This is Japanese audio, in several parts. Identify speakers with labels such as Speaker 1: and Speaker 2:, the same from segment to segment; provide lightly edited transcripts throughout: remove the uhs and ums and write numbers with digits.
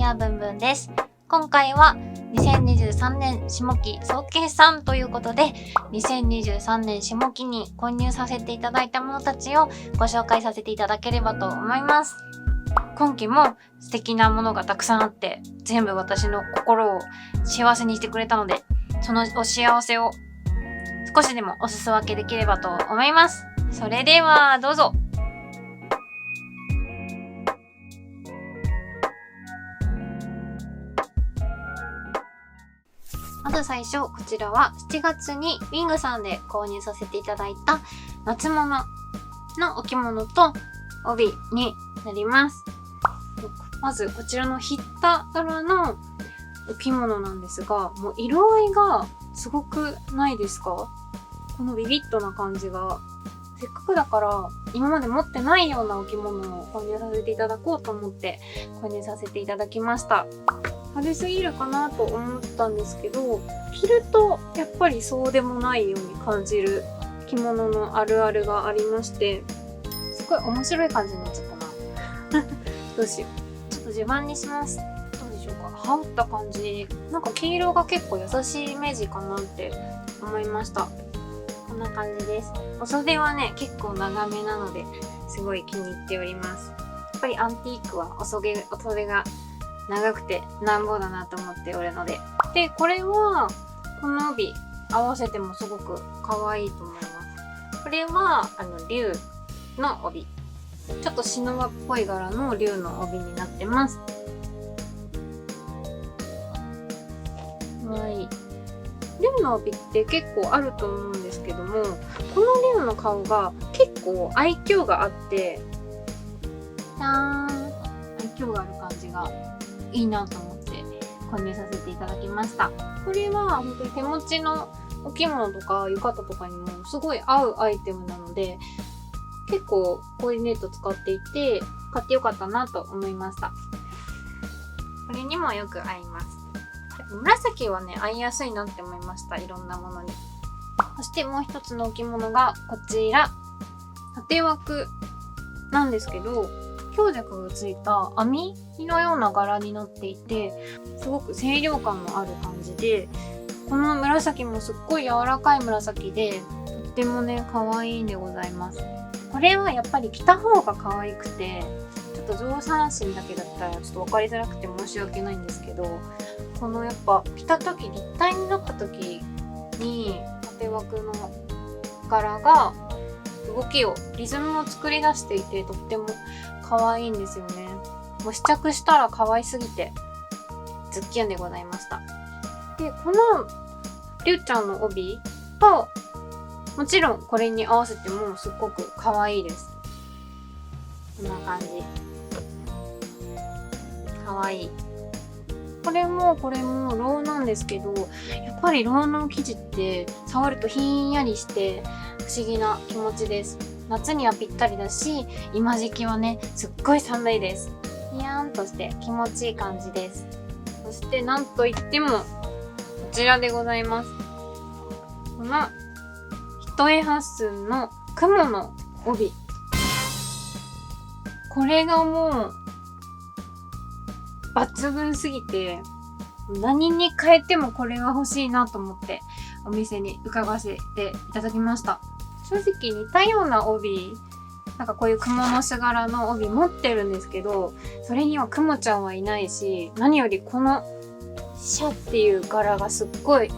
Speaker 1: やぶんぶんです。今回は2023年下期総決算ということで、2023年下期に購入させていただいたものたちをご紹介させていただければと思います。今期も素敵なものがたくさんあって、全部私の心を幸せにしてくれたので、そのお幸せを少しでもお裾分けできればと思います。それではどうぞ。まず最初、こちらは7月にウィングさんで購入させていただいた夏物のお着物と帯になります。まずこちらのヒッタ柄のお着物なんですが、もう色合いがすごくないですか？このビビッドな感じが、せっかくだから今まで持ってないようなお着物を購入させていただこうと思って購入させていただきました。派手すぎるかなと思ったんですけど、着るとやっぱりそうでもないように感じる着物のあるあるがありまして、すごい面白い感じになっちゃったなどうしよう。ちょっと自慢にします。どうでしょうか。羽織った感じ、なんか黄色が結構優しいイメージかなって思いました。こんな感じです。お袖はね、結構長めなのですごい気に入っております。やっぱりアンティークはお袖が長くてなんぼだなと思っておるので。で、これはこの帯合わせてもすごく可愛いと思います。これは竜の帯、ちょっとシノワっぽい柄の竜の帯になってます。はい。竜の帯って結構あると思うんですけども、この竜の顔が結構愛嬌があって、愛嬌がある感じがいいなと思って購入させていただきました。これは本当に手持ちのお着物とか浴衣とかにもすごい合うアイテムなので、結構コーディネート使っていて買ってよかったなと思いました。これにもよく合います。紫はね、合いやすいなって思いました。いろんなものに。そしてもう一つのお着物がこちら、縦枠なんですけど、強弱がついた網のような柄になっていて、すごく清涼感のある感じで、この紫もすっごい柔らかい紫で、とってもね、可愛いんでございます。これはやっぱり着た方が可愛くて、ちょっと上半身だけだったらちょっと分かりづらくて申し訳ないんですけど、このやっぱ着た時、立体になった時に縦枠の柄が動きを、リズムを作り出していて、とっても可愛いんですよね。もう試着したら可愛すぎてズッキュンでございました。で、このりゅうちゃんの帯と、もちろんこれに合わせてもすっごく可愛いです。こんな感じ。可愛い。これもローなんですけど、やっぱりローの生地って触るとひんやりして不思議な気持ちです。夏にはぴったりだし、今時期はね、すっごい寒いです。ひやーんとして気持ちいい感じです。そしてなんといってもこちらでございます。この一重八寸の雲の帯。これがもう抜群すぎて、何に変えてもこれが欲しいなと思ってお店に伺わせていただきました。正直似たような帯、なんかこういう蜘蛛の巣柄の帯持ってるんですけど、それにはクモちゃんはいないし、何よりこのシャっていう柄がすっごい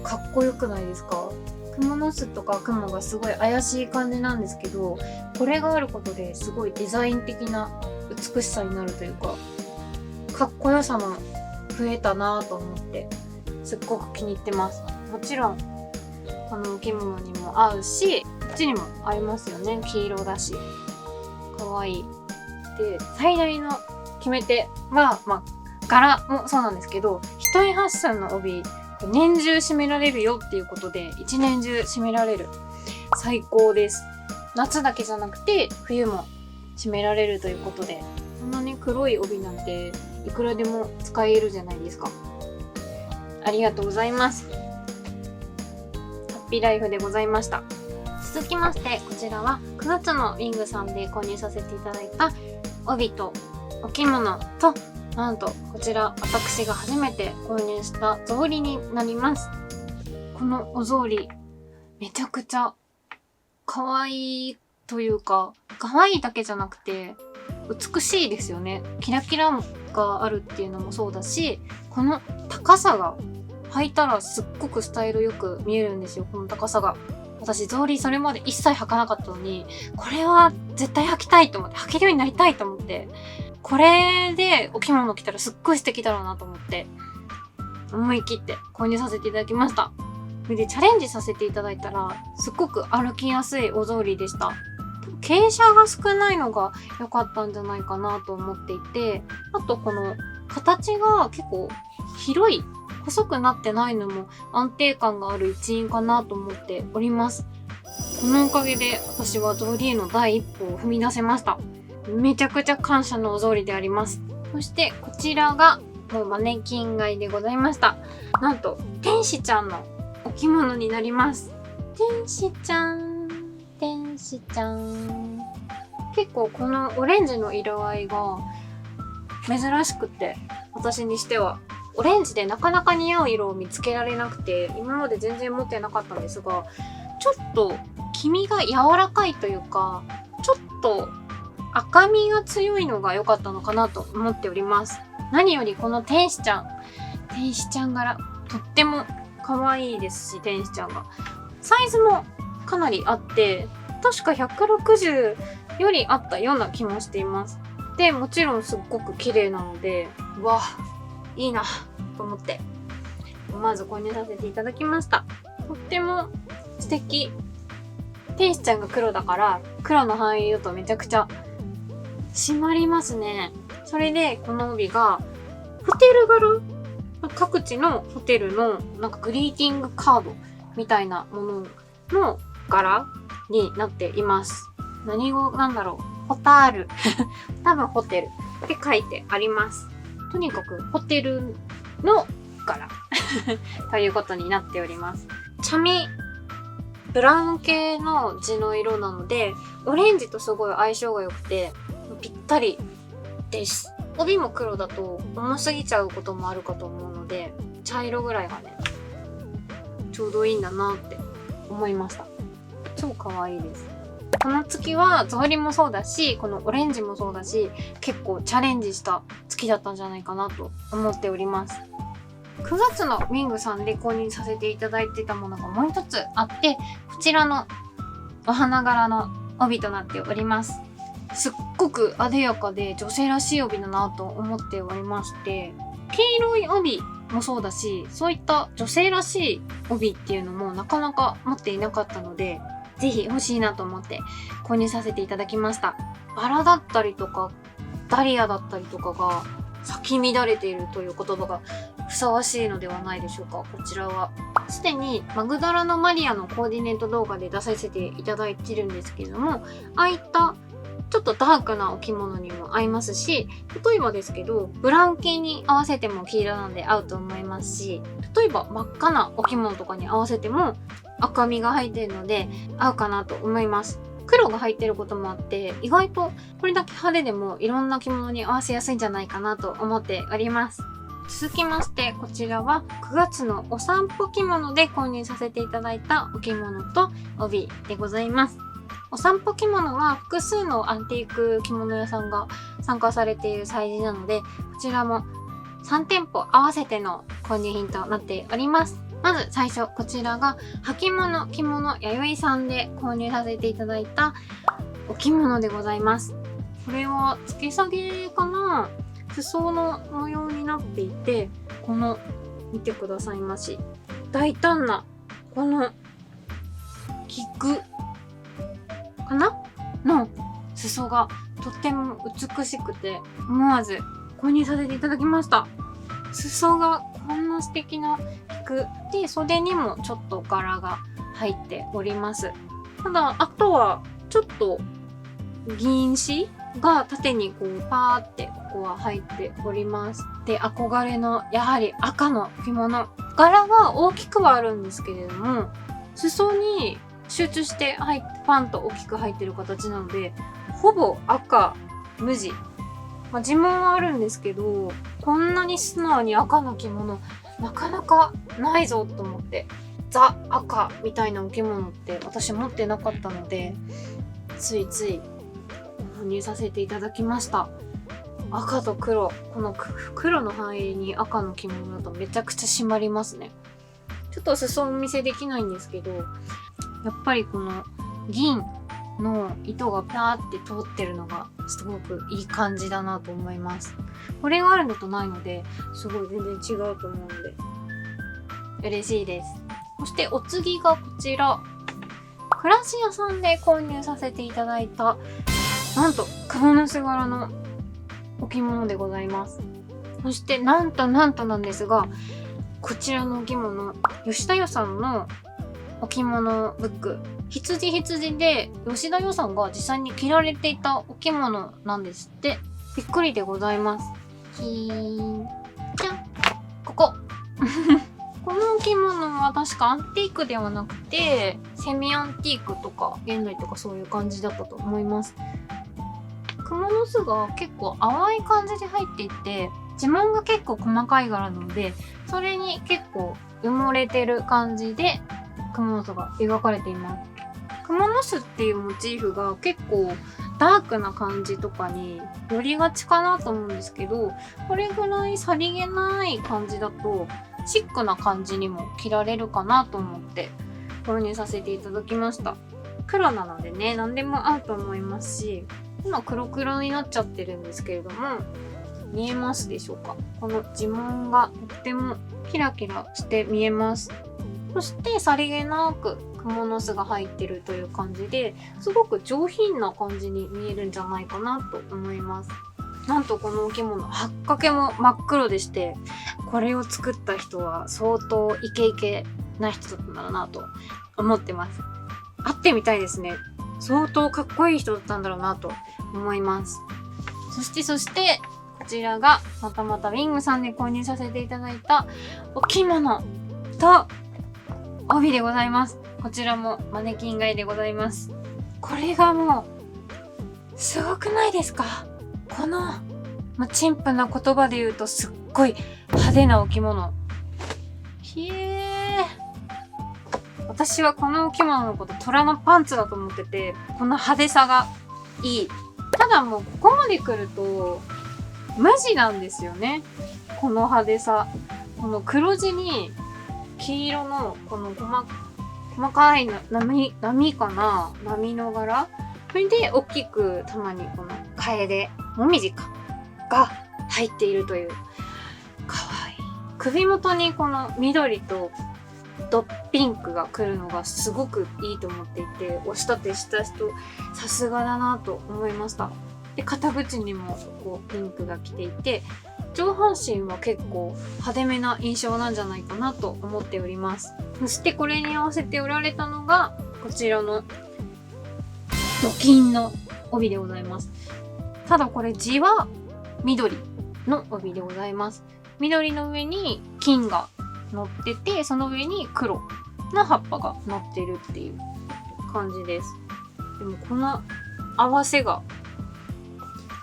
Speaker 1: かっこよくないですか？蜘蛛の巣とかクモがすごい怪しい感じなんですけど、これがあることですごいデザイン的な美しさになるというか、かっこよさも増えたなぁと思ってすっごく気に入ってます。もちろんこのお着物にも合うし、こっちにも合いますよね。黄色だし可愛い。で、最大の決め手は、柄もそうなんですけど、一重八寸の帯、年中締められるよっていうことで、一年中締められる。最高です。夏だけじゃなくて冬も締められるということで、こんなね、黒い帯なんていくらでも使えるじゃないですか。ありがとうございます。ハッピーライフでございました。続きまして、こちらは9月のウィングさんで購入させていただいた帯とお着物となんとこちら私が初めて購入した草履になります。このお草履めちゃくちゃ可愛いというか、可愛いだけじゃなくて美しいですよね。キラキラがあるっていうのもそうだし、この高さが履いたらすっごくスタイルよく見えるんですよ。この高さが。私草履それまで一切履かなかったのに、これは絶対履きたいと思って、履けるようになりたいと思って、これでお着物着たらすっごい素敵だろうなと思って、思い切って購入させていただきました。で、チャレンジさせていただいたら、すっごく歩きやすいお草履でした。傾斜が少ないのが良かったんじゃないかなと思っていて、あとこの形が結構広い、細くなってないのも安定感がある一因かなと思っております。このおかげで私は草履への第一歩を踏み出せました。めちゃくちゃ感謝のお草履であります。そしてこちらがもうマネキン買いでございました。なんと天使ちゃんのお着物になります。天使ちゃん、天使ちゃん。結構このオレンジの色合いが珍しくて、私にしてはオレンジでなかなか似合う色を見つけられなくて、今まで全然持ってなかったんですが、ちょっと黄身が柔らかいというか、ちょっと赤みが強いのが良かったのかなと思っております。何よりこの天使ちゃん柄、とっても可愛いですし、天使ちゃんが。サイズもかなりあって、確か160よりあったような気もしています。で、もちろんすっごく綺麗なので、うわ、いいなと思って、まず購入させていただきました。とっても素敵。天使ちゃんが黒だから、黒の範囲だとめちゃくちゃ締まりますね。それで、この帯が、ホテル柄、各地のホテルのなんかグリーティングカードみたいなものの柄になっています。何語なんだろう、ホタール多分ホテルって書いてあります。とにかくホテルの柄ということになっております。茶みブラウン系の地の色なので、オレンジとすごい相性が良くてぴったりです。帯も黒だと重すぎちゃうこともあるかと思うので、茶色ぐらいがねちょうどいいんだなって思いました。超可愛いです。この月は草履もそうだし、このオレンジもそうだし、結構チャレンジした月だったんじゃないかなと思っております。9月のウィングさんで購入させていただいてたものがもう一つあって、こちらのお花柄の帯となっております。すっごく艶やかで女性らしい帯だなと思っておりまして、黄色い帯もそうだし、そういった女性らしい帯っていうのもなかなか持っていなかったので、ぜひ欲しいなと思って購入させていただきました。バラだったりとかダリアだったりとかが咲き乱れているという言葉がふさわしいのではないでしょうか。こちらはすでにマグダラのマリアのコーディネート動画で出させていただいてるんですけれども、ああいったちょっとダークなお着物にも合いますし、例えばですけどブラウン系に合わせても黄色なので合うと思いますし、例えば真っ赤なお着物とかに合わせても赤みが入っているので合うかなと思います。黒が入ってることもあって、意外とこれだけ派手でもいろんな着物に合わせやすいんじゃないかなと思っております。続きまして、こちらは9月のお散歩着物で購入させていただいたお着物と帯でございます。お散歩着物は複数のアンティーク着物屋さんが参加されている催事なので、こちらも3店舗合わせての購入品となっております。まず最初、こちらが履物着物弥生さんで購入させていただいたお着物でございます。これは付け下げかな、裾の模様になっていて、この見てくださいまし、大胆なこの菊かなの裾がとっても美しくて、思わず購入させていただきました。裾がこんな素敵な菊で、袖にもちょっと柄が入っております。ただあとはちょっと銀糸が縦にこうパーってここは入っております。で、憧れのやはり赤の着物、柄が大きくはあるんですけれども、裾に集中してパンと大きく入ってる形なので、ほぼ赤無地自問はあるんですけど、こんなに素直に赤の着物、なかなかないぞと思って。ザ赤みたいなお着物って私持ってなかったので、ついつい購入させていただきました。赤と黒、この黒の範囲に赤の着物だとめちゃくちゃ締まりますね。ちょっと裾をお見せできないんですけど、やっぱりこの銀の糸がピャーって通ってるのがすごくいい感じだなと思います。これがあるのとないのですごい全然違うと思うので嬉しいです。そしてお次がこちら、暮らし屋さんで購入させていただいた、なんとクモの巣柄のお着物でございます。そしてなんとなんですが、こちらのお着物、吉田屋さんのお着物ブック、羊で吉田屋さんが実際に着られていたお着物なんですって。びっくりでございます。じゃん、こここのお着物は確かアンティークではなくてセミアンティークとか現代とかそういう感じだったと思います。クモの巣が結構淡い感じで入っていて、地紋が結構細かい柄なので、それに結構埋もれてる感じでクモの巣が描かれています。クモの巣っていうモチーフが結構ダークな感じとかに寄りがちかなと思うんですけど、これぐらいさりげない感じだとシックな感じにも着られるかなと思って購入させていただきました。黒なのでね、何でも合うと思いますし、今黒になっちゃってるんですけれども、見えますでしょうか。この地紋がとってもキラキラして見えます。そしてさりげなくクモの巣が入ってるという感じで、すごく上品な感じに見えるんじゃないかなと思います。なんとこのお着物、はっかけも真っ黒でして、これを作った人は相当イケイケな人だったんだろうなと思ってます。会ってみたいですね。相当かっこいい人だったんだろうなと思います。そしてこちらがまたウィングさんで購入させていただいたお着物と帯でございます。こちらもマネキン買いでございます。これがもうすごくないですか。この陳腐な言葉で言うとすっごい派手なお着物。私はこのお着物のこと虎のパンツだと思ってて、この派手さがいい。ただもうここまで来るとマジなんですよね。この派手さ。この黒地に黄色のこの細かい波かな、波の柄。それで大きくたまにこの楓、もみじかが入っているという。かわいい。首元にこの緑とドピンクが来るのがすごくいいと思っていて、お仕立てした人さすがだなと思いました。で、肩口にもこうピンクが来ていて、上半身は結構派手めな印象なんじゃないかなと思っております。そしてこれに合わせて売られたのがこちらのドキンの帯でございます。ただこれ地は緑の帯でございます。緑の上に金が乗ってて、その上に黒の葉っぱが乗ってるっていう感じです。でもこの合わせが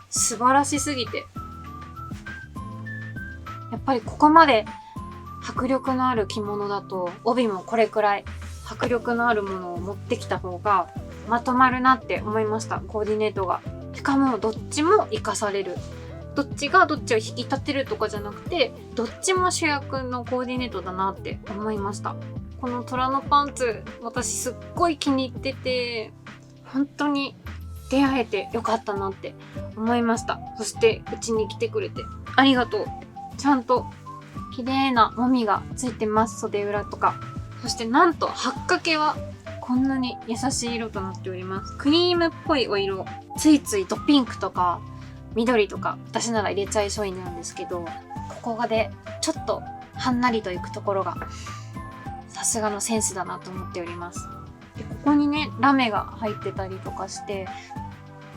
Speaker 1: 素晴らしすぎて、やっぱりここまで迫力のある着物だと帯もこれくらい迫力のあるものを持ってきた方がまとまるなって思いました。コーディネートが。しかもどっちも活かされる。どっちがどっちを引き立てるとかじゃなくて、どっちも主役のコーディネートだなって思いました。この虎のパンツ、私すっごい気に入ってて、本当に出会えてよかったなって思いました。そしてうちに来てくれてありがとう。ちゃんと綺麗なもみがついてます、袖裏とか。そしてなんとはっかけはこんなに優しい色となっております。クリームっぽいお色、ついついドピンクとか緑とか私なら入れちゃいそうになるんですけど、ここでちょっとはんなりといくところがさすがのセンスだなと思っております。でここにねラメが入ってたりとかして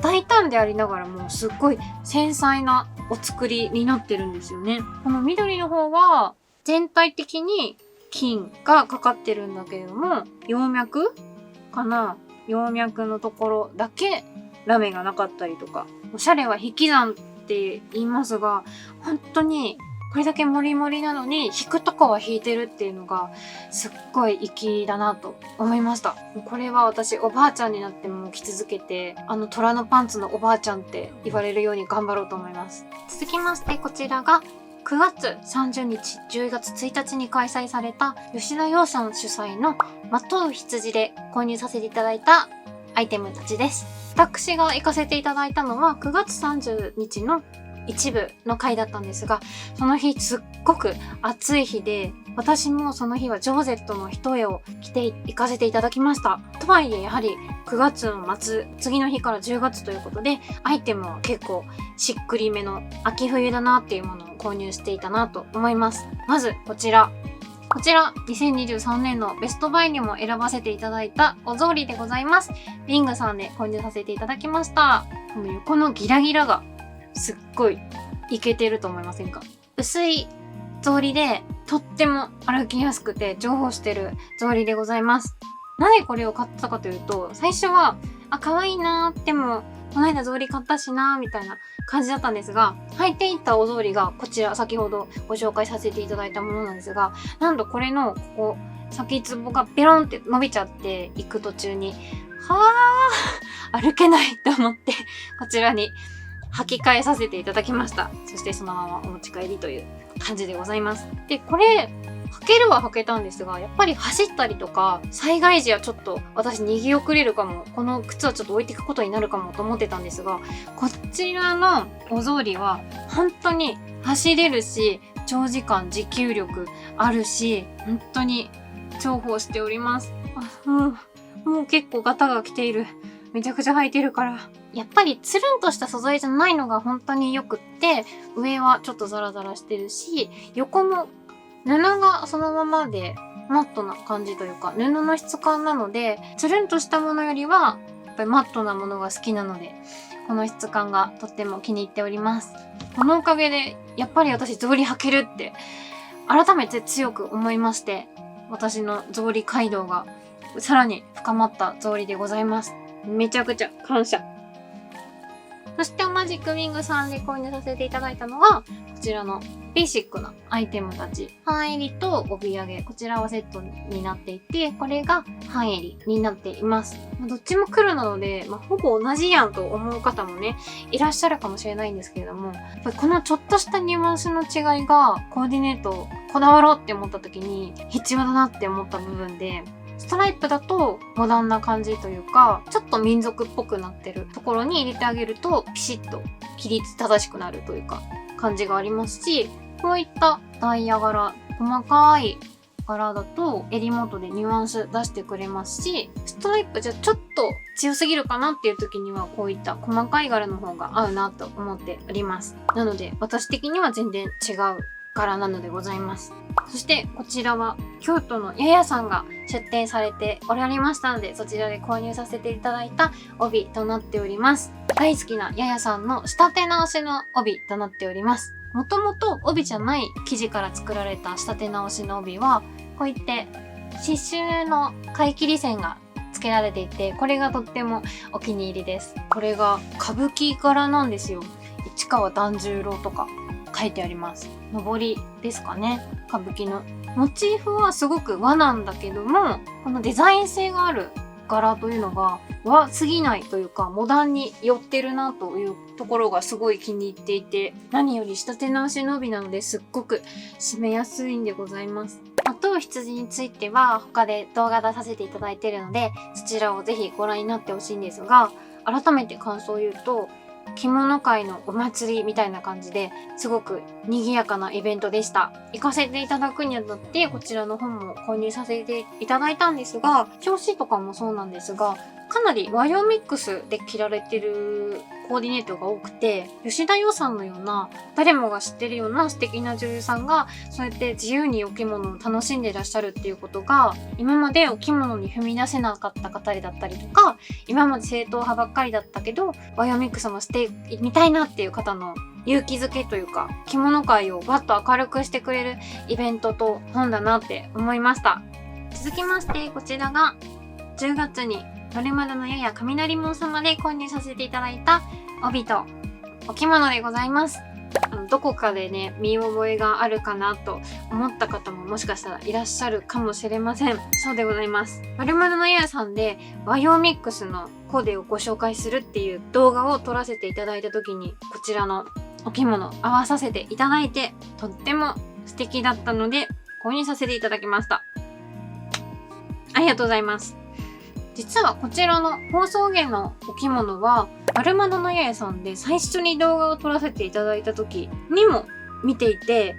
Speaker 1: 大胆でありながらもすっごい繊細なお作りになってるんですよね。この緑の方は全体的に金がかかってるんだけれども、葉脈かな、葉脈のところだけラメがなかったりとか、おしゃれは引き算ってって言いますが、本当にこれだけモリモリなのに引くとこは引いてるっていうのがすっごい粋だなと思いました。これは私おばあちゃんになっても着続けて、虎のパンツのおばあちゃんって言われるように頑張ろうと思います。続きましてこちらが9月30日、10月1日に開催された吉田羊さん主催のまとう羊で購入させていただいたアイテムたちです。私が行かせていただいたのは9月30日の一部の回だったんですが、その日すっごく暑い日で、私もその日はジョーゼットの一重を着て行かせていただきました。とはいえやはり9月の末、次の日から10月ということで、アイテムは結構しっくりめの秋冬だなっていうものを購入していたなと思います。まずこちら2023年のベストバイにも選ばせていただいたお草履でございます。ビングさんで購入させていただきました。この横のギラギラがすっごいイケてると思いませんか？薄い草履でとっても歩きやすくて重宝してる草履でございます。なぜこれを買ったかというと、最初は可愛いなー、でもこの間草履買ったしなーみたいな感じだったんですが、履いていったお草履がこちら先ほどご紹介させていただいたものなんですが、なんとこれのここ先っつぼがペロンって伸びちゃって行く途中に歩けないと思ってこちらに履き替えさせていただきました。そしてそのままお持ち帰りという感じでございます。で、これ履けるは履けたんですが、やっぱり走ったりとか災害時はちょっと私逃げ遅れるかも、この靴はちょっと置いていくことになるかもと思ってたんですが、こちらのお草履は本当に走れるし、長時間持久力あるし、本当に重宝しております。もう結構ガタが来ている。めちゃくちゃ履いてるから。やっぱりつるんとした素材じゃないのが本当によくって、上はちょっとザラザラしてるし、横も布がそのままでマットな感じというか、布の質感なので、つるんとしたものよりはやっぱりマットなものが好きなので、この質感がとっても気に入っております。このおかげでやっぱり私草履履けるって改めて強く思いまして、私の草履街道がさらに深まった草履でございます。めちゃくちゃ感謝。そして同じくウィングさんで購入させていただいたのは、こちらのベーシックなアイテムたち。半襟と帯揚げ。こちらはセットになっていて、これが半襟になっています。どっちも黒なので、ほぼ同じやんと思う方もね、いらっしゃるかもしれないんですけれども、やっぱりこのちょっとしたニュアンスの違いが、コーディネートこだわろうって思った時に必要だなって思った部分で、ストライプだとモダンな感じというか、ちょっと民族っぽくなってるところに入れてあげるとピシッと規律正しくなるというか感じがありますし、こういったダイヤ柄、細かい柄だと襟元でニュアンス出してくれますし、ストライプじゃちょっと強すぎるかなっていう時にはこういった細かい柄の方が合うなと思っております。なので私的には全然違う柄なのでございます。そしてこちらは京都のややさんが出店されておられましたので、そちらで購入させていただいた帯となっております。大好きなややさんの仕立て直しの帯となっております。もともと帯じゃない生地から作られた仕立て直しの帯は、こういって刺繍の買い切り線が付けられていて、これがとってもお気に入りです。これが歌舞伎柄なんですよ。市川團十郎とか書いてあります。上りですかね。歌舞伎のモチーフはすごく和なんだけども、このデザイン性がある柄というのが和すぎないというか、モダンに寄ってるなというところがすごい気に入っていて、何より仕立て直しの帯なのですっごく締めやすいんでございます。あと羊については他で動画出させていただいているので、そちらをぜひご覧になってほしいんですが、改めて感想を言うと、着物界のお祭りみたいな感じですごく賑やかなイベントでした。行かせていただくにあたってこちらの本も購入させていただいたんですが、表紙とかもそうなんですが、かなり和洋ミックスで着られてるコーディネートが多くて、吉田羊さんのような誰もが知ってるような素敵な女優さんがそうやって自由にお着物を楽しんでいらっしゃるっていうことが、今までお着物に踏み出せなかった方だったりとか、今まで正統派ばっかりだったけど和洋ミックスもしてみたいなっていう方の勇気づけというか、着物界をバッと明るくしてくれるイベントと本だなって思いました。続きましてこちらが10月にノルマルのやや雷門様で購入させていただいた帯とお着物でございます。どこかでね、見覚えがあるかなと思った方ももしかしたらいらっしゃるかもしれません。そうでございます。丸々のやさんで和洋ミックスのコーデをご紹介するっていう動画を撮らせていただいた時に、こちらのお着物合わさせていただいて、とっても素敵だったので購入させていただきました。ありがとうございます。実はこちらの放送源のお着物は丸窓のややさんで最初に動画を撮らせていただいた時にも見ていて、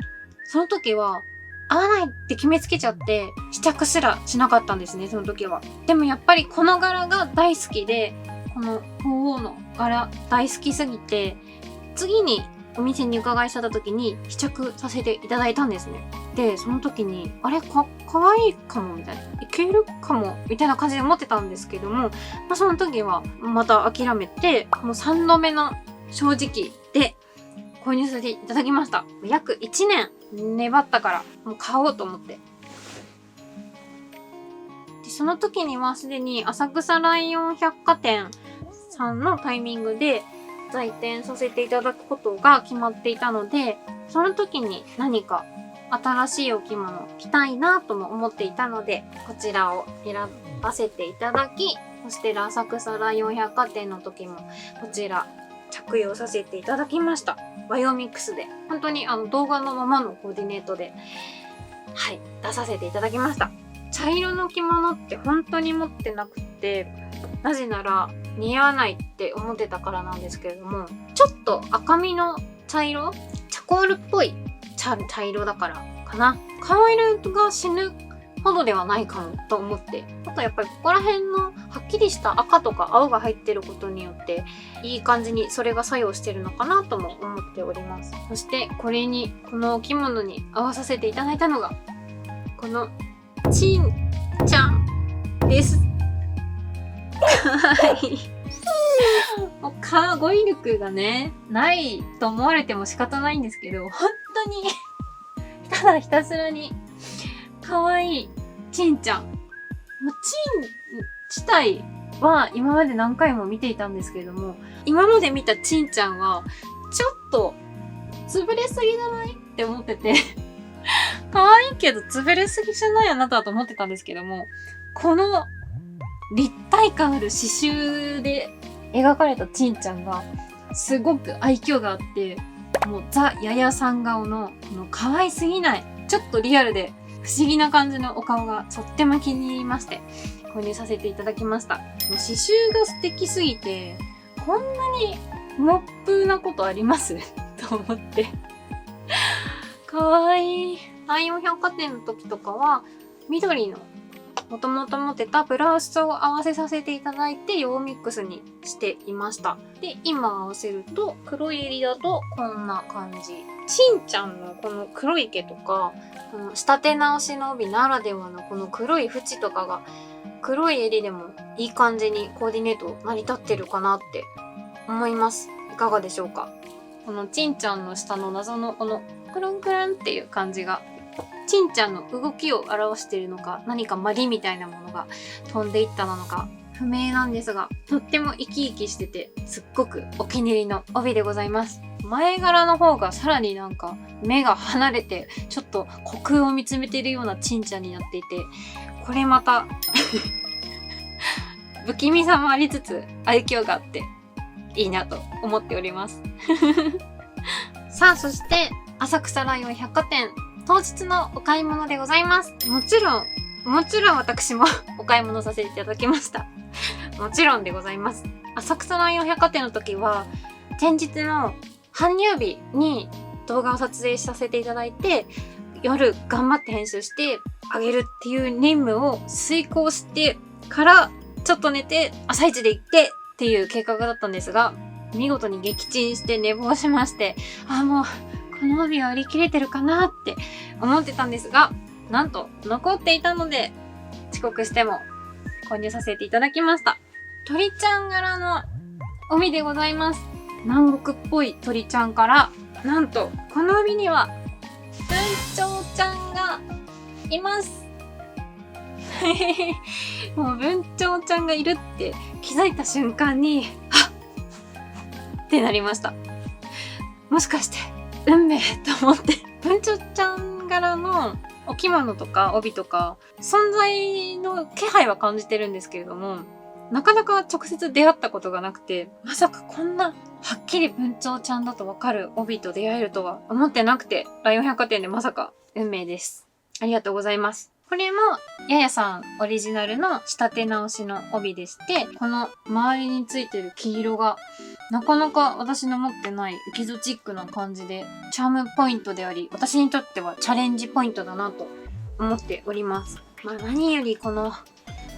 Speaker 1: その時は合わないって決めつけちゃって試着すらしなかったんですね、その時は。でもやっぱりこの柄が大好きで、この鳳凰の柄大好きすぎて、次にお店に伺いした時に試着させていただいたんですね。で、その時に、あれかわいいかもみたいな。いけるかもみたいな感じで思ってたんですけども、その時はまた諦めて、もう3度目の正直で購入させていただきました。約1年粘ったから、もう買おうと思って。で、その時にはすでに浅草ライオン百貨店さんのタイミングで在店させていただくことが決まっていたので、その時に何か新しいお着物着たいなとも思っていたので、こちらを選ばせていただき、そして浅草ライオン百貨店の時もこちら着用させていただきました。和洋ミックスで、本当に動画のままのコーディネートで、はい、出させていただきました。茶色の着物って本当に持ってなくて、なぜなら似合わないって思ってたからなんですけれども、ちょっと赤みの茶色、チャコールっぽい茶色だからかな。顔色が死ぬほどではないかもと思って、あとやっぱりここら辺のはっきりした赤とか青が入ってることによっていい感じにそれが作用してるのかなとも思っております。そしてこのお着物に合わさせていただいたのがこのちんちゃんです。はい。もう語彙力がね、ないと思われても仕方ないんですけど、本当にただひたすらに可愛いちんちゃん。もうちん自体は今まで何回も見ていたんですけれども、今まで見たちんちゃんはちょっと潰れすぎじゃないって思ってて可愛いけど潰れすぎじゃないあなただと思ってたんですけども、この立体感ある刺繍で描かれたちんちゃんがすごく愛嬌があって、もうザ・ヤヤさん顔のこの可愛すぎない、ちょっとリアルで不思議な感じのお顔がとっても気に入りまして購入させていただきました。もう刺繍が素敵すぎて、こんなにモップなことありますと思って可愛い。ライオン百貨店の時とかは緑のもともと持ってたブラウスを合わせさせていただいて洋ミックスにしていました。で、今合わせると黒い襟だとこんな感じ。ちんちゃんのこの黒い毛とか、この仕立て直しの帯ならではのこの黒い縁とかが黒い襟でもいい感じにコーディネート成り立ってるかなって思います。いかがでしょうか。このちんちゃんの下の謎のこのクルンクルンっていう感じがちんちゃんの動きを表しているのか、何かマリみたいなものが飛んでいったなのか不明なんですが、とっても生き生きしててすっごくお気に入りの帯でございます。前柄の方がさらになんか目が離れてちょっと虚空を見つめているようなちんちゃんになっていて、これまた不気味さもありつつ愛嬌があっていいなと思っておりますさあ、そして浅草ライオン百貨店当日のお買い物でございます。もちろん私もお買い物させていただきました。もちろんでございます。浅草ライオン百貨店の時は前日の搬入日に動画を撮影させていただいて、夜頑張って編集してあげるっていう任務を遂行してからちょっと寝て朝一で行ってっていう計画だったんですが、見事に撃沈して寝坊しまして、もうこの帯は売り切れてるかなって思ってたんですが、なんと残っていたので遅刻しても購入させていただきました。鳥ちゃん柄の帯でございます。南国っぽい鳥ちゃんから、なんとこの帯には文鳥ちゃんがいますもう文鳥ちゃんがいるって気づいた瞬間にってなりました。もしかして運命と思って文鳥ちゃん柄のお着物とか帯とか存在の気配は感じてるんですけれども、なかなか直接出会ったことがなくて、まさかこんなはっきり文鳥ちゃんだとわかる帯と出会えるとは思ってなくて、ライオン百貨店でまさか運命です。ありがとうございます。これもややさんオリジナルの仕立て直しの帯でして、この周りについてる黄色がなかなか私の持ってないエキゾチックな感じでチャームポイントであり、私にとってはチャレンジポイントだなと思っております。何よりこの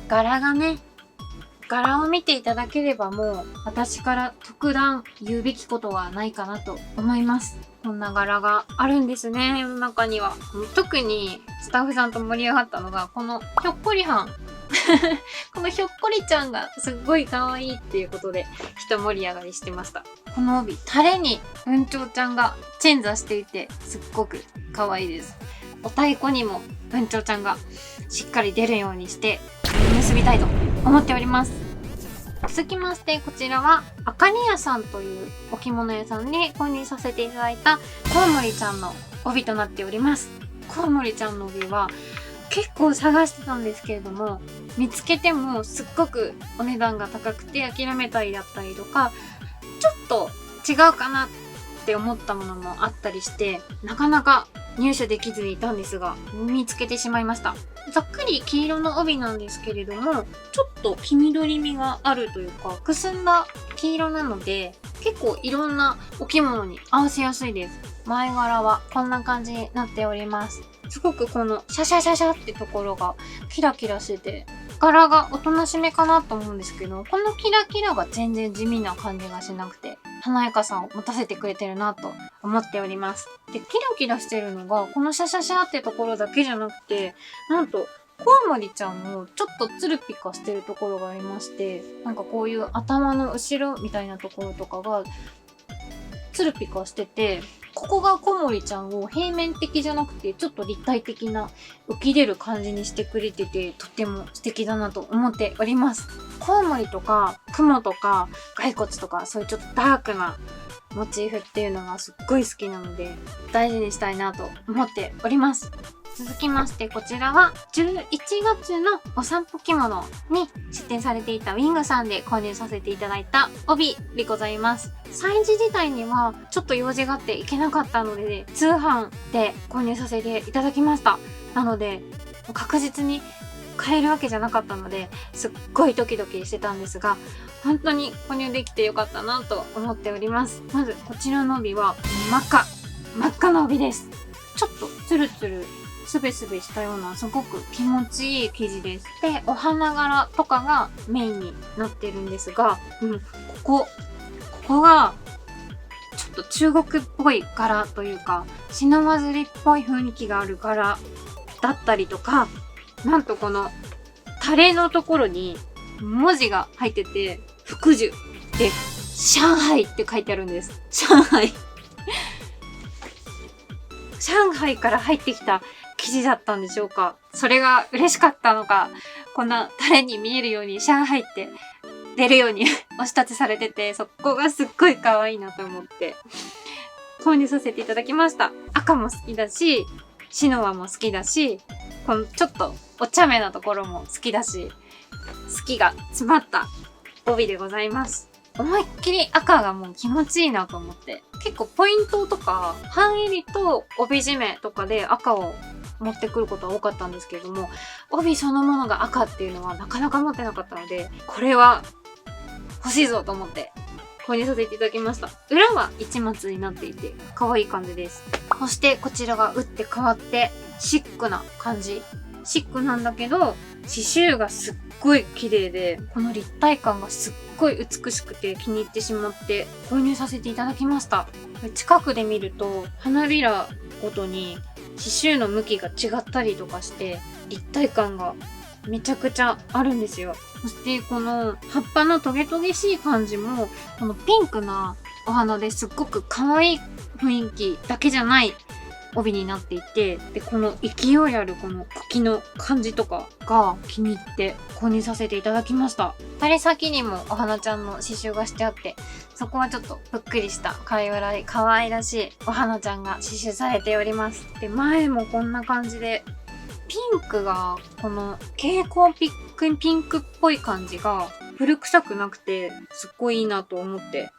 Speaker 1: 柄がね、柄を見ていただければもう私から特段言うべきことはないかなと思います。こんな柄があるんですね、世の中には。特にスタッフさんと盛り上がったのがこのひょっこりはんこのひょっこりちゃんがすっごい可愛いっていうことで一盛り上がりしてました。この帯、タレに文鳥ちゃんが鎮座していてすっごく可愛いです。お太鼓にも文鳥ちゃんがしっかり出るようにして結びたいと思っております。続きまして、こちらはあかりやさんというお着物屋さんで購入させていただいたコウモリちゃんの帯となっております。コウモリちゃんの帯は結構探してたんですけれども、見つけてもすっごくお値段が高くて諦めたりだったりとか、ちょっと違うかなって思ったものもあったりして、なかなか入手できずにいたんですが、見つけてしまいました。ざっくり黄色の帯なんですけれども、ちょっと黄緑みがあるというか、くすんだ黄色なので、結構いろんなお着物に合わせやすいです。前柄はこんな感じになっております。すごくこのシャシャシャシャってところがキラキラしてて、柄がおとなしめかなと思うんですけど、このキラキラが全然地味な感じがしなくて、華やかさを持たせてくれてるなと思っております。で、キラキラしてるのが、このシャシャシャってところだけじゃなくて、なんと、コウモリちゃんのちょっとツルピカしてるところがありまして、なんかこういう頭の後ろみたいなところとかが、ツルピカしてて、ここがコウモリちゃんを平面的じゃなくてちょっと立体的な浮き出る感じにしてくれてて、とても素敵だなと思っております。コウモリとか雲とか骸骨とかそういうちょっとダークなモチーフっていうのがすっごい好きなので大事にしたいなと思っております。続きまして、こちらは11月のお散歩着物に出展されていたウィングさんで購入させていただいた帯でございます。サイズ自体にはちょっと用事があっていけなかったので、通販で購入させていただきました。なので、確実に買えるわけじゃなかったので、すっごいドキドキしてたんですが、本当に購入できてよかったなと思っております。まず、こちらの帯は真っ赤な帯です。ちょっとツルツルすべすべしたようなすごく気持ちいい生地です。で、お花柄とかがメインになってるんですが、ここがちょっと中国っぽい柄というか、篠わずりっぽい雰囲気がある柄だったりとか、なんとこのタレのところに文字が入ってて、福寿で上海って書いてあるんです。上海上海から入ってきた生地だったんでしょうか。それが嬉しかったのか、こんなタレに見えるように上海って出るようにお仕立てされてて、そこがすっごい可愛いなと思って購入させていただきました。赤も好きだし、シノワも好きだし、このちょっとお茶目なところも好きだし、好きが詰まった帯でございます。思いっきり赤がもう気持ちいいなと思って、結構ポイントとか半襟と帯締めとかで赤を持ってくることは多かったんですけれども、帯そのものが赤っていうのはなかなか持ってなかったので、これは欲しいぞと思って購入させていただきました。裏は一末になっていて可愛い感じです。そしてこちらが打って変わってシックな感じ。シックなんだけど刺繍がすっごい綺麗で、この立体感がすっごい美しくて気に入ってしまって購入させていただきました。近くで見ると花びらごとに刺繍の向きが違ったりとかして立体感がめちゃくちゃあるんですよ。そしてこの葉っぱのトゲトゲしい感じも、このピンクなお花ですっごく可愛い雰囲気だけじゃない帯になっていて、で、この勢いあるこの茎の感じとかが気に入って購入させていただきました。針先にもお花ちゃんの刺繍がしてあって、そこはちょっとぷっくりした可愛らしいお花ちゃんが刺繍されております。で、前もこんな感じで、ピンクが、この蛍光ピンクっぽい感じが古臭くなくて、すっごいいいなと思って。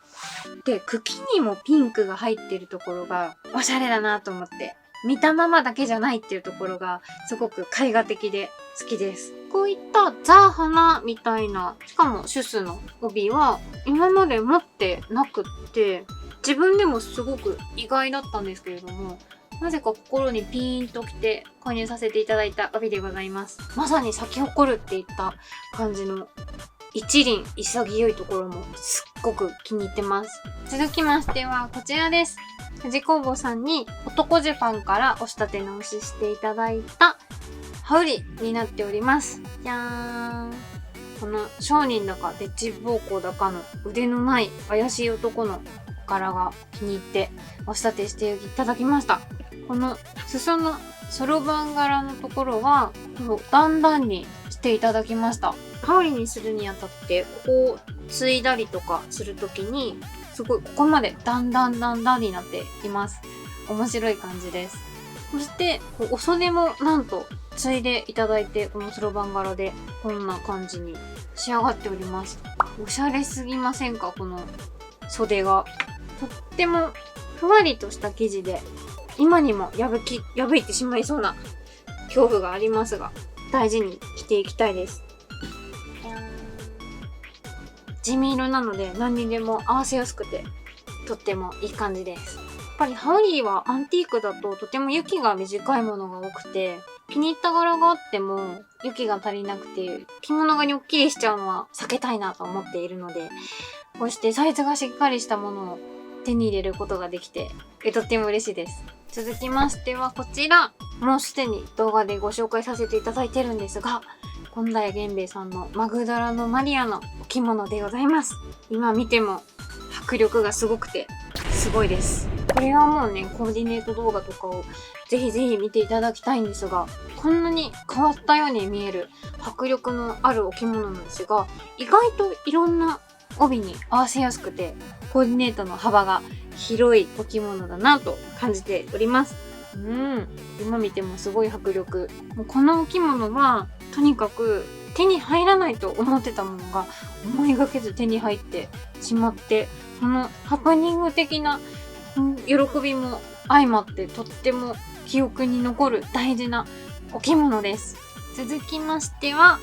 Speaker 1: で、茎にもピンクが入ってるところがおしゃれだなと思って。見たままだけじゃないっていうところがすごく絵画的で好きです。こういったザ・花みたいな、しかもシュスの帯は今まで持ってなくって、自分でもすごく意外だったんですけれども、なぜか心にピーンときて購入させていただいた帯でございます。まさに咲き誇るっていった感じの一輪潔いところもすっごく気に入ってます。続きましてはこちらです。藤工房さんに男ジャパンからお仕立て直ししていただいた羽織になっております。じゃーん。この商人だかデッチ奉公だかの腕のない怪しい男の柄が気に入ってお仕立てしていただきました。この裾のそろばん柄のところは段々にしていただきました。羽織にするにあたってここを継いだりとかするときにすごいここまで段々になっています。面白い感じです。そしてお袖もなんと継いでいただいて、このそろばん柄でこんな感じに仕上がっております。おしゃれすぎませんか？この袖がとってもふわりとした生地で、今にも破いてしまいそうな恐怖がありますが、大事に着ていきたいです。地味色なので何にでも合わせやすくてとってもいい感じです。やっぱり羽織はアンティークだととても雪が短いものが多くて、気に入った柄があっても雪が足りなくて着物がにょっきりしちゃうのは避けたいなと思っているので、こうしてサイズがしっかりしたものを手に入れることができてとっても嬉しいです。続きましてはこちら、もうすでに動画でご紹介させていただいてるんですが、本田屋源兵衛さんのマグダラのマリアのお着物でございます。今見ても迫力がすごくてすごいです。これはもうね、コーディネート動画とかをぜひぜひ見ていただきたいんですが、こんなに変わったように見える迫力のあるお着物なんですが、意外といろんな帯に合わせやすくて、コーディネートの幅が広いお着物だなと感じております。今見てもすごい迫力。もうこのお着物はとにかく手に入らないと思ってたものが思いがけず手に入ってしまって、そのハプニング的な喜びも相まってとっても記憶に残る大事なお着物です。続きましては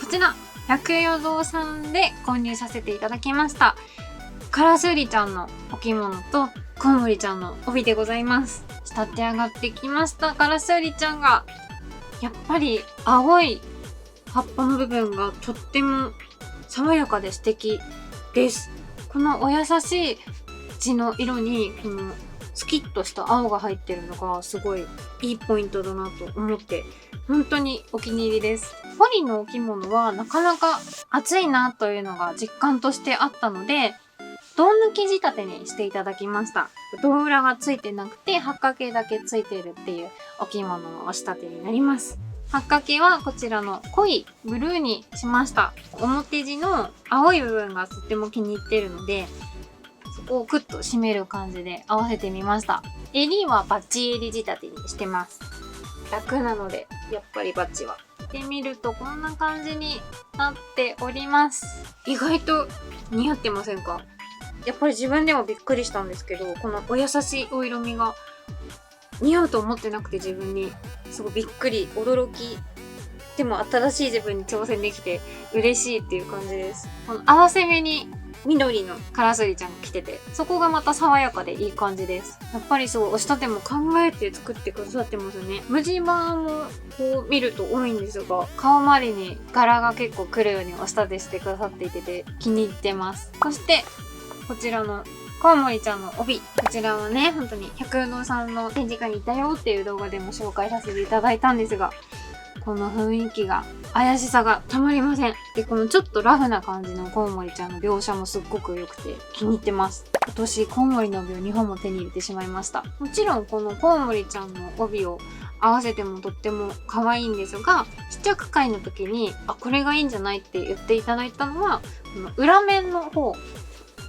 Speaker 1: こちら、百葉堂さんで購入させていただきましたカラスウリちゃんのお着物とコウモリちゃんの帯でございます。仕立て上がってきましたカラスウリちゃんが、やっぱり青い葉っぱの部分がとっても爽やかで素敵です。このお優しい地の色にこのスキッとした青が入ってるのがすごいいいポイントだなと思って、本当にお気に入りです。ポリのお着物はなかなか暑いなというのが実感としてあったので、胴抜き仕立てにしていただきました。胴裏がついてなくて八掛けだけついてるっていうお着物のお仕立てになります。八掛けはこちらの濃いブルーにしました。表地の青い部分がとっても気に入ってるので、そこをクッと締める感じで合わせてみました。襟はバッチ襟仕立てにしてます。楽なのでやっぱりバッチは。で見るとこんな感じになっております。意外と似合ってませんか？やっぱり自分でもびっくりしたんですけど、このお優しいお色味が似合うと思ってなくて、自分にすごいびっくり驚き、でも新しい自分に挑戦できて嬉しいっていう感じです。この合わせ目に緑のカラスリちゃんが着てて、そこがまた爽やかでいい感じです。やっぱりそうお仕立ても考えて作ってくださってますね。無地版もこう見ると多いんですが、顔周りに柄が結構来るようにお仕立てしてくださっていて気に入ってます。そしてこちらのコウモリちゃんの帯。こちらはね、本当に百葉堂さんの展示会に行ったよっていう動画でも紹介させていただいたんですが、この雰囲気が、怪しさがたまりません。で、このちょっとラフな感じのコウモリちゃんの描写もすっごく良くて気に入ってます。今年コウモリの帯を2本も手に入れてしまいました。もちろんこのコウモリちゃんの帯を合わせてもとっても可愛いんですが、試着会の時に、これがいいんじゃないって言っていただいたのは、この裏面の方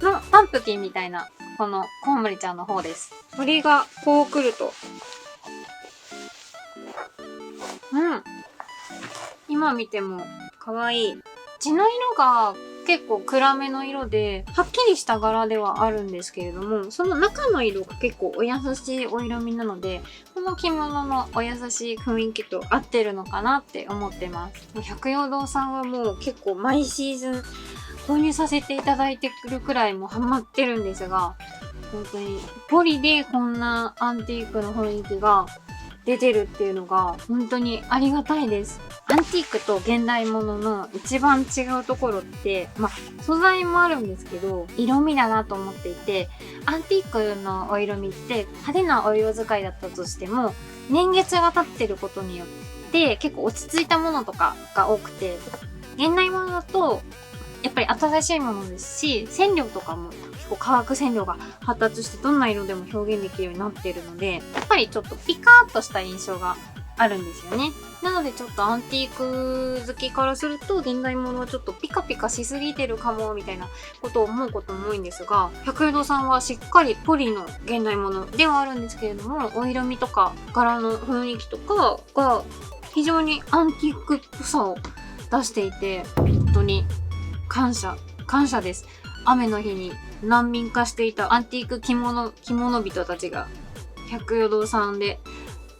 Speaker 1: のパンプキンみたいな、このコウモリちゃんの方です。鳥がこう来ると、今見ても可愛い。地の色が結構暗めの色で、はっきりした柄ではあるんですけれども、その中の色が結構お優しいお色味なので、この着物のお優しい雰囲気と合ってるのかなって思ってます。百葉堂さんはもう結構毎シーズン購入させていただいてくるくらいもうハマってるんですが、本当にポリでこんなアンティークの雰囲気が出てるっていうのが本当にありがたいです。アンティークと現代物の一番違うところって、素材もあるんですけど、色味だなと思っていて、アンティークのお色味って派手なお色使いだったとしても、年月が経ってることによって結構落ち着いたものとかが多くて、現代物だとやっぱり新しいものですし、染料とかも結構化学染料が発達してどんな色でも表現できるようになっているので、やっぱりちょっとピカーっとした印象があるんですよね。なのでちょっとアンティーク好きからすると現代物はちょっとピカピカしすぎてるかもみたいなことを思うことも多いんですが、百葉堂さんはしっかりポリの現代物ではあるんですけれども、お色味とか柄の雰囲気とかが非常にアンティークっぽさを出していて、本当に感謝です。雨の日に難民化していたアンティーク着物人たちが百葉堂さんで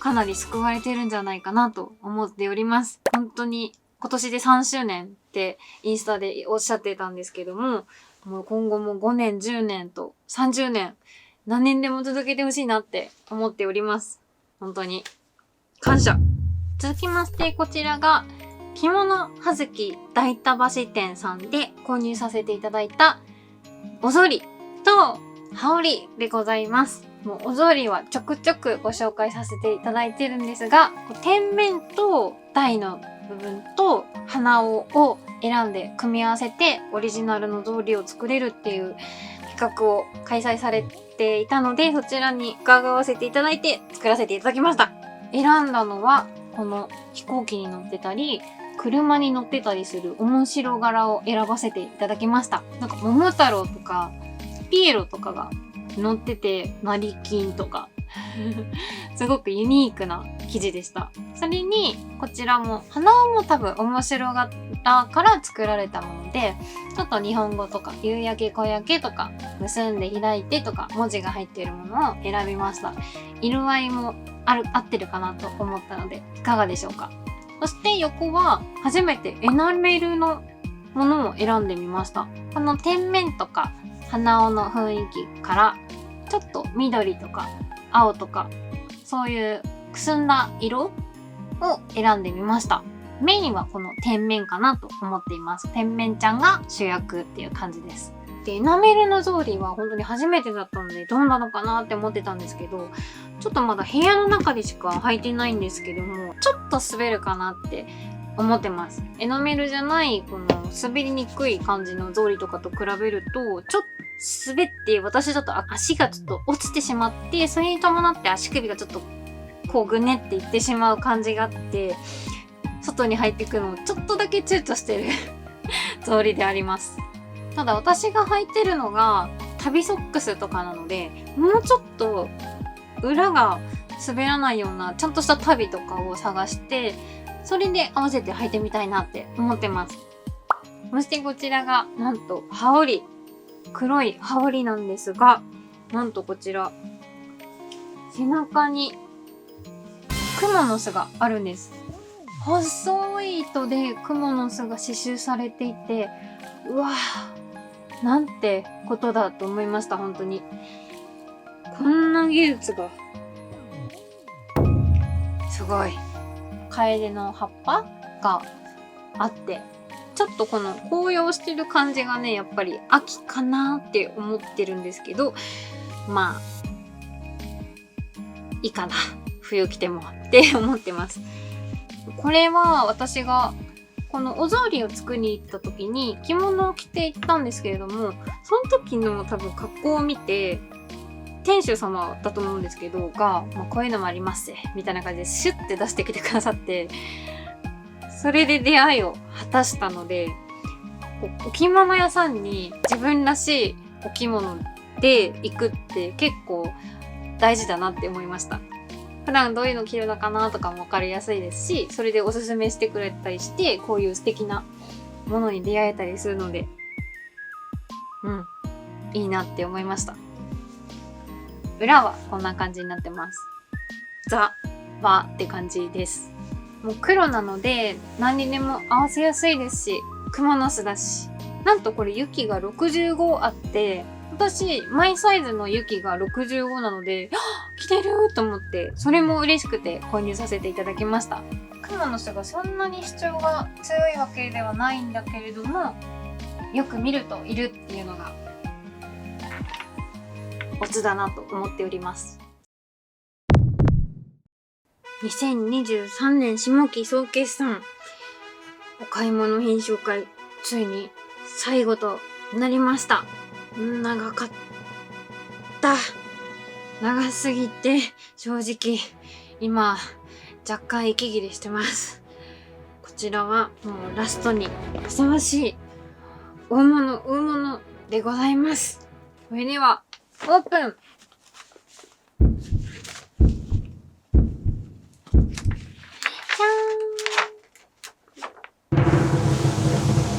Speaker 1: かなり救われてるんじゃないかなと思っております。本当に今年で3周年ってインスタでおっしゃってたんですけども、もう今後も5年、10年と30年、何年でも続けてほしいなって思っております。本当に感謝。続きましてこちらが着物はずき大田橋店さんで購入させていただいたおぞりと羽織でございます。もうおぞりはちょくちょくご紹介させていただいてるんですが、天面と台の部分と鼻緒を選んで組み合わせてオリジナルの草履を作れるっていう企画を開催されていたので、そちらに伺わせていただいて作らせていただきました。選んだのはこの飛行機に乗ってたり車に乗ってたりする面白柄を選ばせていただきました。なんか桃太郎とかピエロとかが乗ってて、成金とかすごくユニークな生地でした。それにこちらも鼻緒も多分面白柄から作られたもので、ちょっと日本語とか夕焼け小焼けとか結んで開いてとか文字が入っているものを選びました。色合いも合ってるかなと思ったのでいかがでしょうか。そして横は初めてエナメルのものを選んでみました。この天面とか鼻緒の雰囲気からちょっと緑とか青とかそういうくすんだ色を選んでみました。メインはこの天面かなと思っています。天面ちゃんが主役っていう感じです。で、エナメルの草履は本当に初めてだったのでどんなのかなって思ってたんですけど、ちょっとまだ部屋の中でしか履いてないんですけども、ちょっと滑るかなって思ってます。エナメルじゃないこの滑りにくい感じの草履とかと比べるとちょっと滑って私だと足がちょっと落ちてしまって、それに伴って足首がちょっとこうぐねっていってしまう感じがあって、外に入っていくのをちょっとだけ躊躇してる草履であります。ただ私が履いてるのが旅ソックスとかなので、もうちょっと裏が滑らないようなちゃんとした旅とかを探して、それで合わせて履いてみたいなって思ってます。そしてこちらがなんと羽織、黒い羽織なんですが、なんとこちら背中にクモの巣があるんです。細い糸でクモの巣が刺繍されていて、うわぁ、なんてことだと思いました。本当にこんな技術がすごい。カエデの葉っぱがあって、ちょっとこの紅葉してる感じがね、やっぱり秋かなって思ってるんですけど、まあいいかな。冬着てもって思ってます。これは私がこのお草履を作りに行った時に着物を着て行ったんですけれども、その時の多分格好を見て、店主様だと思うんですけどが、こういうのもありますみたいな感じでシュッて出してきてくださって、それで出会いを果たしたので、お着物屋さんに自分らしいお着物で行くって結構大事だなって思いました。普段どういうの着るのかなとかも分かりやすいですし、それでおすすめしてくれたりして、こういう素敵なものに出会えたりするので、いいなって思いました。裏はこんな感じになってます。ザ・バって感じです。もう黒なので何にでも合わせやすいですし、クモの巣だし、なんとこれ雪が65あって、私マイサイズの雪が65なので、着てると思って、それも嬉しくて購入させていただきました。クモの巣がそんなに主張が強いわけではないんだけれども、よく見るといるっていうのがオツだなと思っております。2023年下期総決算、お買い物品紹介、ついに最後となりました。長かった。長すぎて正直今若干息切れしてます。こちらはもうラストにふさわしい大物でございます。それではオープン。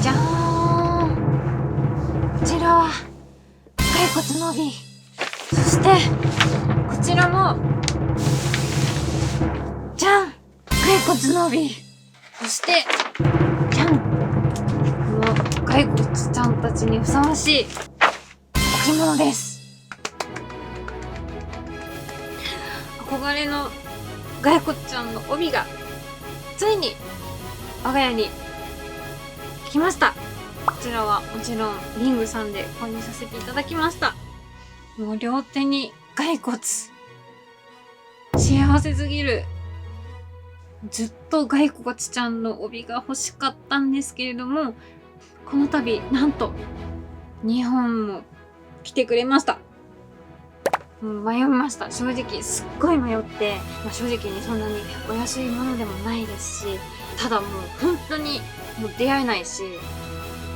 Speaker 1: じゃーん。こちらは骸骨の帯。そしてこちらもじゃん、骸骨の帯。そしてじゃん、この骸骨ちゃんたちにふさわしいお着物です。憧れの骸骨ちゃんの帯がついに我が家に来ました。こちらはもちろんリングさんで購入させていただきました。もう両手に骸骨、幸せすぎる。ずっと骸骨ちゃんの帯が欲しかったんですけれども、この度なんと2本も来てくれました。迷いました。正直すっごい迷って、正直にそんなにお安いものでもないですし、ただもう本当にもう出会えないし、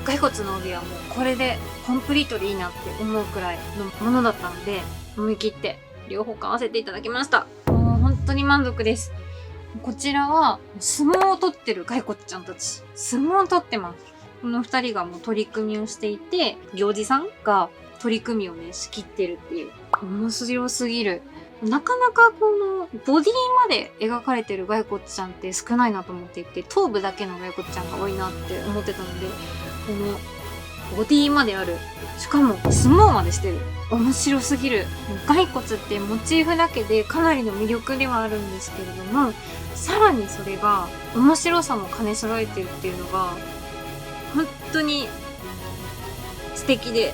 Speaker 1: 骸骨の帯はもうこれでコンプリートでいいなって思うくらいのものだったので、思い切って両方買わせていただきました。もう本当に満足です。こちらは相撲を取ってる骸骨ちゃんたち。相撲を取ってます。この2人がもう取り組みをしていて、行司さんが取り組みをね、仕切ってるっていう。面白すぎる。なかなかこのボディまで描かれてる骸骨ちゃんって少ないなと思っていて、頭部だけの骸骨ちゃんが多いなって思ってたので、このボディまである。しかも相撲までしてる。面白すぎる。骸骨ってモチーフだけでかなりの魅力ではあるんですけれども、さらにそれが面白さも兼ね備えてるっていうのが本当に素敵で、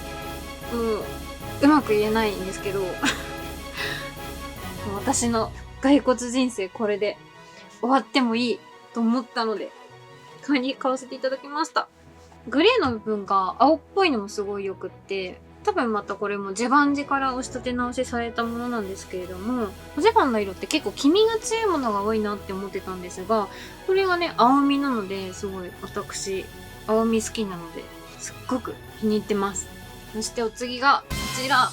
Speaker 1: もううまく言えないんですけど私の骸骨人生これで終わってもいいと思ったので買わせていただきました。グレーの部分が青っぽいのもすごいよくって、多分またこれもジェバンジから押し立て直しされたものなんですけれども、ジェバンの色って結構黄みが強いものが多いなって思ってたんですが、これがね青みなので、すごい私青み好きなのですっごく気に入ってます。そしてお次がこちら、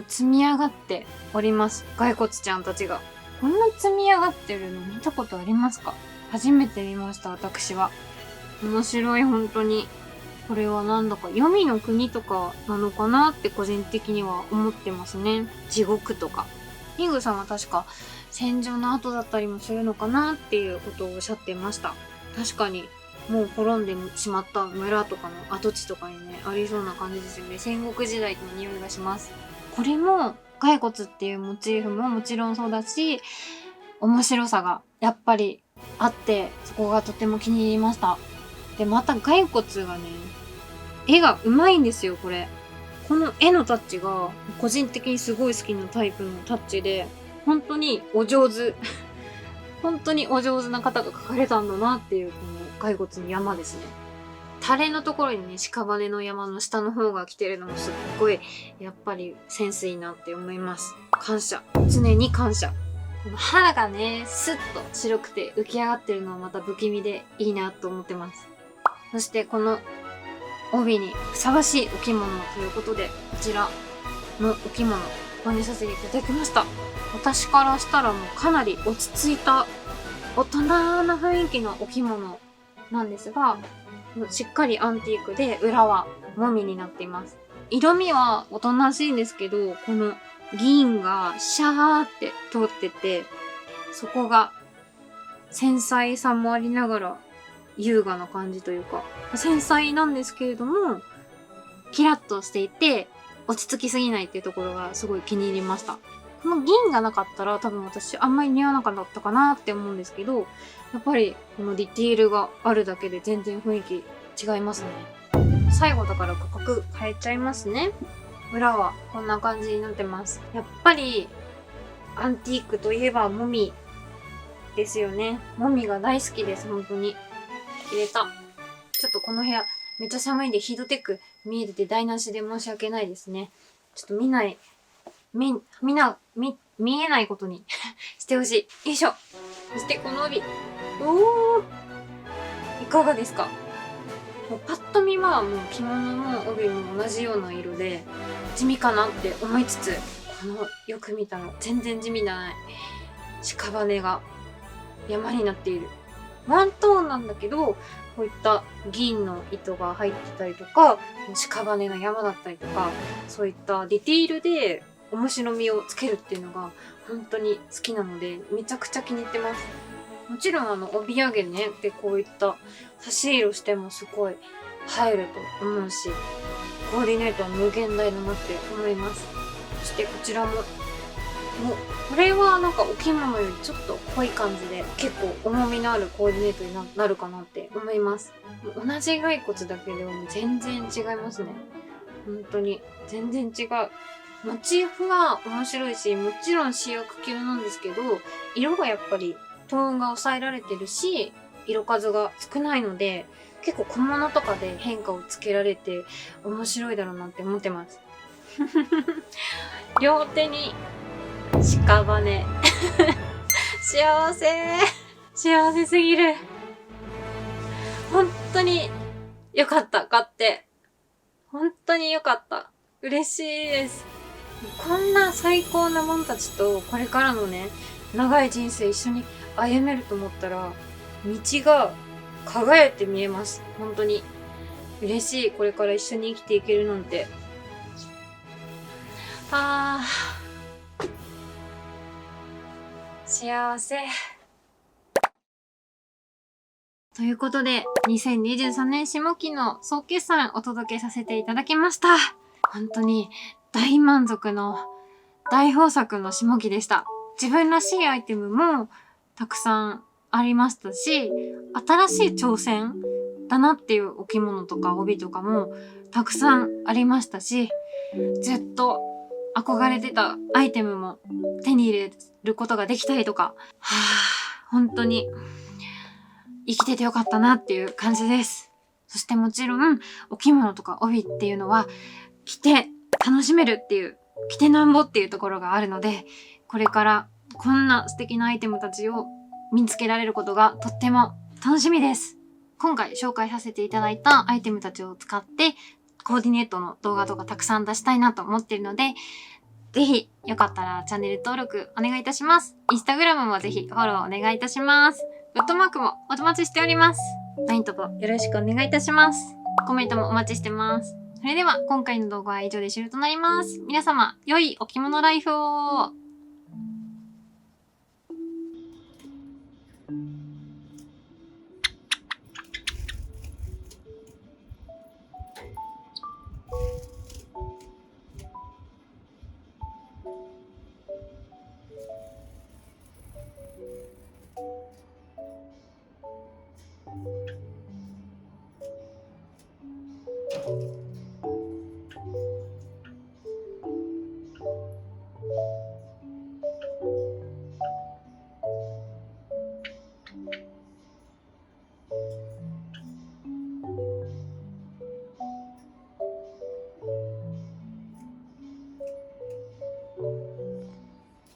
Speaker 1: 積み上がっております。骸骨ちゃんたちがこんな積み上がってるの見たことありますか？初めて見ました。私は面白い。本当にこれはなんだか黄泉の国とかなのかなって個人的には思ってますね。地獄とか。リングさんは確か戦場の後だったりもするのかなっていうことをおっしゃってました。確かにもう滅んでしまった村とかの跡地とかにねありそうな感じですよね。戦国時代の匂いがします。これも骸骨っていうモチーフももちろんそうだし、面白さがやっぱりあって、そこがとても気に入りました。でまた骸骨がね、絵がうまいんですよ。この絵のタッチが個人的にすごい好きなタイプのタッチで、本当にお上手。本当にお上手な方が描かれたんだなっていう、この骸骨の山ですね。タレのところにね、屍の山の下の方が来てるのもすっごい、やっぱりセンスいいなって思います。感謝。常に感謝。この肌がね、スッと白くて浮き上がってるのはまた不気味でいいなと思ってます。そしてこの帯にふさわしいお着物ということで、こちらのお着物購入させていただきました。私からしたらもうかなり落ち着いた大人な雰囲気のお着物なんですが、しっかりアンティークで裏はもみになっています。色味はおとなしいんですけど、この銀がシャーって通ってて、そこが繊細さもありながら優雅な感じというか、繊細なんですけれども、キラッとしていて落ち着きすぎないっていうところがすごい気に入りました。この銀がなかったら多分私あんまり似合わなかったかなって思うんですけど、やっぱりこのディティールがあるだけで全然雰囲気違いますね。最後だから価格変えちゃいますね。裏はこんな感じになってます。やっぱりアンティークといえばもみですよね。もみが大好きです、本当に。入れた。ちょっとこの部屋めっちゃ寒いんでヒートテック見えてて台無しで申し訳ないですね。ちょっと見えないことにしてほしい。よいしょ。そしてこの帯。おー、いかがですか？もうパッと見はもう着物も帯も同じような色で地味かなって思いつつ、このよく見たら全然地味じゃない屍が山になっている。ワントーンなんだけど、こういった銀の糸が入ってたりとか、屍の山だったりとか、そういったディティールで面白みをつけるっていうのが本当に好きなので、めちゃくちゃ気に入ってます。もちろん帯揚げね、でこういった差し色してもすごい映えると思うし、コーディネートは無限大だなって思います。そしてこちらも、これはなんかお着物よりちょっと濃い感じで結構重みのあるコーディネートになるかなって思います。同じ骸骨だけでも全然違いますね。本当に全然違う。モチーフは面白いし、もちろん主役級なんですけど、色がやっぱりトーンが抑えられてるし、色数が少ないので、結構小物とかで変化をつけられて面白いだろうなって思ってます。両手に屍。幸せ。幸せすぎる。本当に良かった、買って。本当に良かった。嬉しいです。こんな最高なもんたちとこれからのね、長い人生一緒に歩めると思ったら、道が輝いて見えます。本当に。嬉しい。これから一緒に生きていけるなんて。幸せ。ということで、2023年下期の総決算お届けさせていただきました。本当に大満足の大豊作の下期でした。自分らしいアイテムもたくさんありましたし、新しい挑戦だなっていうお着物とか帯とかもたくさんありましたし、ずっと憧れてたアイテムも手に入れることができたりとか、本当に生きててよかったなっていう感じです。そしてもちろんお着物とか帯っていうのは着て楽しめるっていう、着てなんぼっていうところがあるので、これからこんな素敵なアイテムたちを見つけられることがとっても楽しみです。今回紹介させていただいたアイテムたちを使ってコーディネートの動画とかたくさん出したいなと思っているので、ぜひよかったらチャンネル登録お願いいたします。インスタグラムもぜひフォローお願いいたします。グッドマークもお待ちしております。何卒よろしくお願いいたします。コメントもお待ちしてます。それでは今回の動画は以上で終了となります。皆様、良いお着物ライフを。